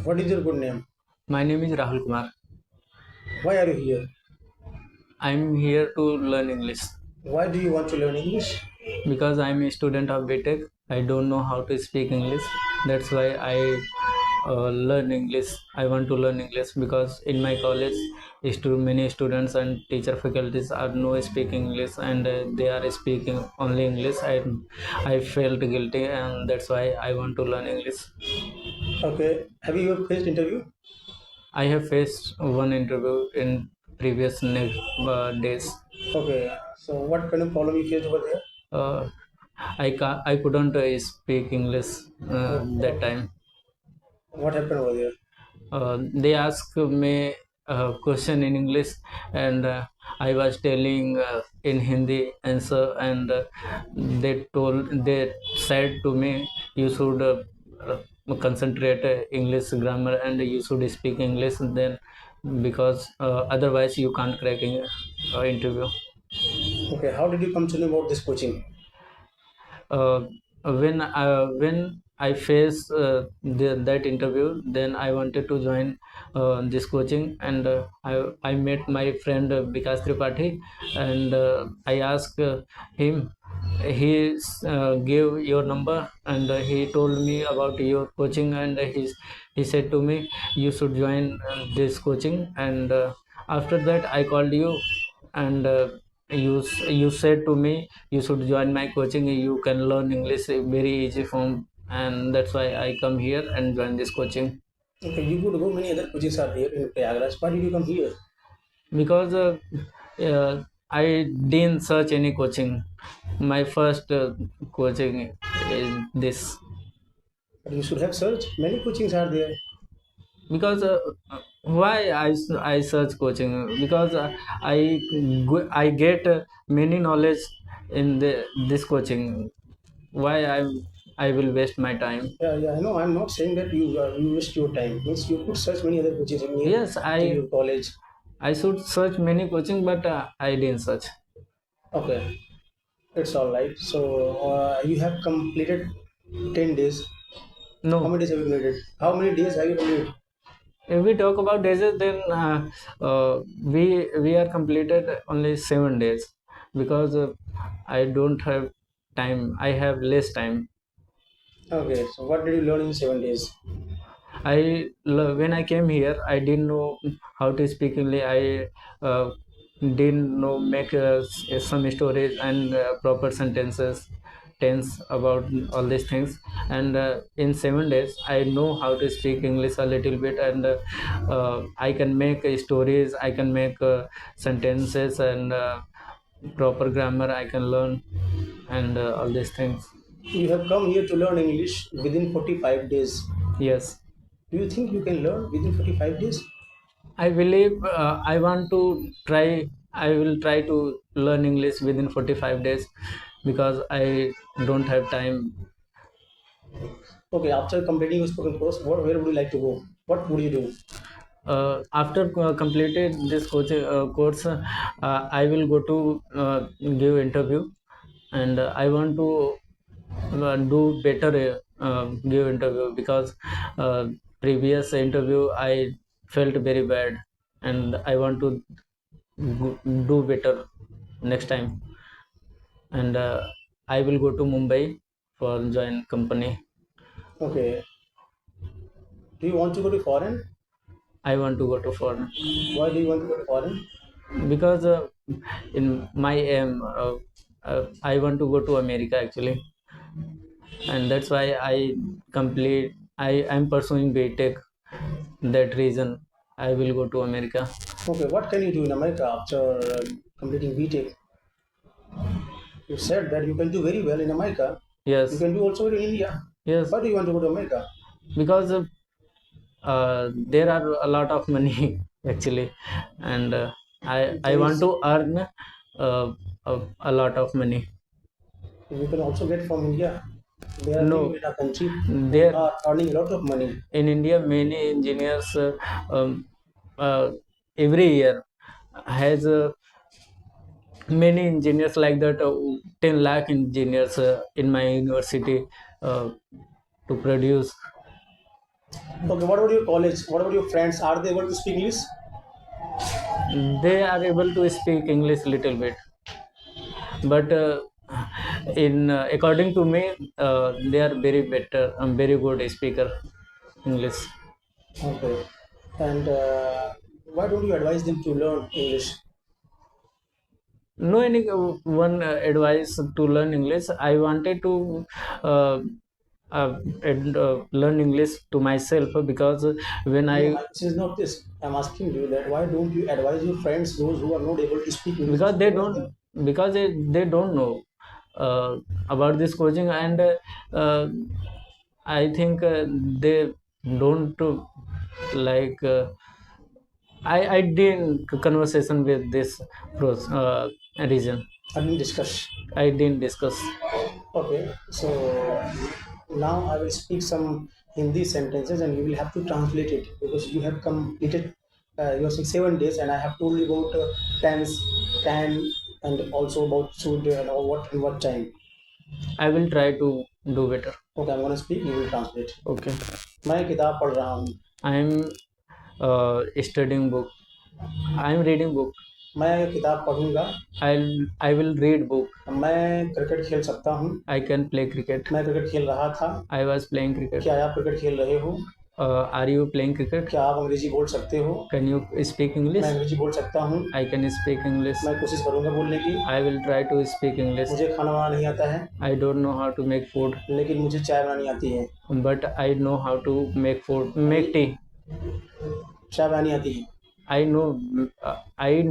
What is your good name? My name is Rahul Kumar. Why are you here? I'm here to learn English Why do you want to learn English? because I'm a student of BTech. I don't know how to speak English. That's why I learn English. I want to learn English because in my college, many students and teacher faculties are no speaking English and they are speaking only English. I felt guilty and that's why I want to learn English. Okay. Have you ever faced interview? I have faced one interview in previous days. Okay. So what kind of problem you faced over there? Uh, I couldn't speak English that Okay. time. What happened over there? They asked me a question in English, and I was telling in Hindi answer, and they said to me, you should concentrate English grammar and you should speak English then because otherwise you can't crack in interview. Okay. How did you come to know about this coaching? uh, when I faced that interview, then I wanted to join this coaching, and I met my friend Vikas Tripathi, and I asked him. He gave your number, and he told me about your coaching, and he said to me, you should join this coaching, and after that I called you, and you said to me you should join my coaching. You can learn English very easy form, and that's why I come here and join this coaching. Okay. You could go many other coaches are there in Prayagraj. Why did you come here? Because I didn't search any coaching. My first coaching is this. But you should have searched. Many coachings are there. Because why I search coaching, because I get many knowledge in this coaching. Why I will waste my time? Yeah, yeah. I know. I'm not saying that you waste your time. Means you could search many other coaches near Yes, to your college. I should search many coaching, but I didn't search. Okay. It's all right. So you have completed 10 days. How No, many days have you completed? How many days have you completed? if we talk about days, then we are completed only 7 days because I don't have time. I have less time. Okay. So what did you learn in 7 days? When I came here, I didn't know how to speak English. I didn't know make some stories and proper sentences, tense about all these things. And in 7 days, I know how to speak English a little bit, and I can make stories. I can make sentences and proper grammar. I can learn and all these things. You have come here to learn English within 45 days. Yes. Do you think you can learn within 45 days? I believe I want to try. I will try to learn English within 45 days because I don't have time. Okay. After completing your spoken course, where would you like to go? What would you do? After completed this course, I will go to give interview, and I want to do better give interview because uh, previous interview I felt very bad, and I want to do better next time. And I will go to Mumbai for join company. Okay. Do you want to go to foreign? I want to go to foreign Why do you want to go to foreign? because in my aim, I want to go to America actually, and that's why complete. I am pursuing BTech. That reason I will go to America. Okay. What can you do in America after completing BTech? You said that you can do very well in America. You Yes, can do also in India. yes, Why do you want to go to America? because there are a lot of money actually, and I There want is. to earn a lot of money. You can also get from India. There are people No, in our country who there are earning a lot of money. in India, many engineers um, uh, every year has many engineers like that. 10 lakh engineers in my university uh, to produce. Okay, what about your college? What about your friends? Are they able to speak English? They are able to speak English little bit, but in according to me, they are very better, very good speaker English. Okay. And why don't you advise them to learn English? No any one advice to learn English. I wanted to uh, learn English to myself, because when No, I this is not this. I'm asking you that why don't you advise your friends, those who are not able to speak English, because to learn them? they don't know uh, about this coaching, and uh, I think they don't like I didn't conversation with this pros region. I didn't discuss. I didn't discuss. Okay, so now I will speak some Hindi sentences and you will have to translate it because you have completed your 6 7 days and I have told you about tense, can, and also about should and or what and what time. I will try to do better. Okay, I'm gonna speak. You will translate. Okay. मैं किताब पढ़ रहा हूँ. I am studying book. I am reading book. मैं किताब पढ़ूंगा. I will read book. मैं cricket खेल सकता हूँ. I can play cricket. मैं क्रिकेट खेल रहा था. I was playing cricket. क्या आप क्रिकेट खेल रहे हो? Are you playing cricket? क्या आप अंग्रेजी बोल सकते हो? Can you speak English? मैं अंग्रेजी बोल सकता हूँ. I can speak English. मैं कोशिश करूंगा बोलने की. I will try to speak English. मुझे खाना बनाना नहीं आता है. I don't know how to make food, लेकिन मुझे चाय बनानी आती है. but I know how to make food, make tea. चाय बनानी आती है. I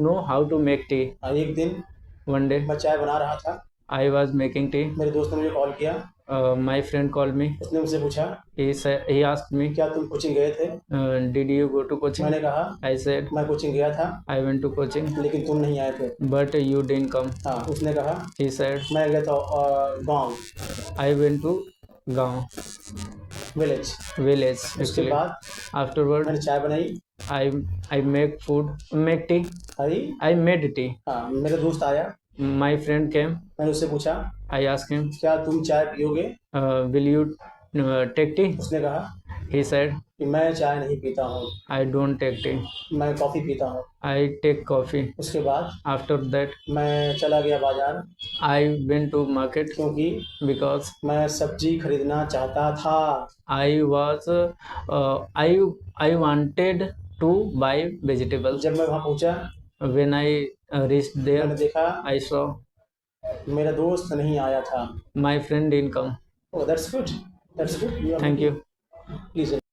know how to make tea. एक दिन One day मैं चाय बना रहा था. I was making tea. मेरे दोस्त ने मुझे कॉल किया. My friend called me. उसने मुझसे पूछा He asked me, क्या तुम कोचिंग गए थे? did you go to coaching? मैंने कहा I said, मैं कोचिंग गया था I went to coaching, लेकिन तुम नहीं आए थे. but you didn't come. हाँ, उसने कहा He said, मैं गया था गांव, I went to गांव, विलेज. village उसके actually. बाद Afterward, मैंने चाय बनाई. I make food, make tea. I made tea. हाँ, मेरा दोस्त आया. My friend came. मैंने उससे पूछा I asked him, क्या तुम चाय पियोगे? will you take tea? उसने कहा He said, कि मैं चाय नहीं पीता हूँ, I don't take tea. मैं कॉफी पीता हूँ. I take coffee. उसके बाद After that, मैं चला गया बाजार I went to market क्योंकि because मैं सब्जी खरीदना चाहता था. I was I wanted to buy vegetables. जब मैं वहाँ पहुँचा When I reached मैंने there, देखा I saw मेरा दोस्त नहीं आया था. my friend didn't come. Oh, that's good. That's good. Thank you. Please.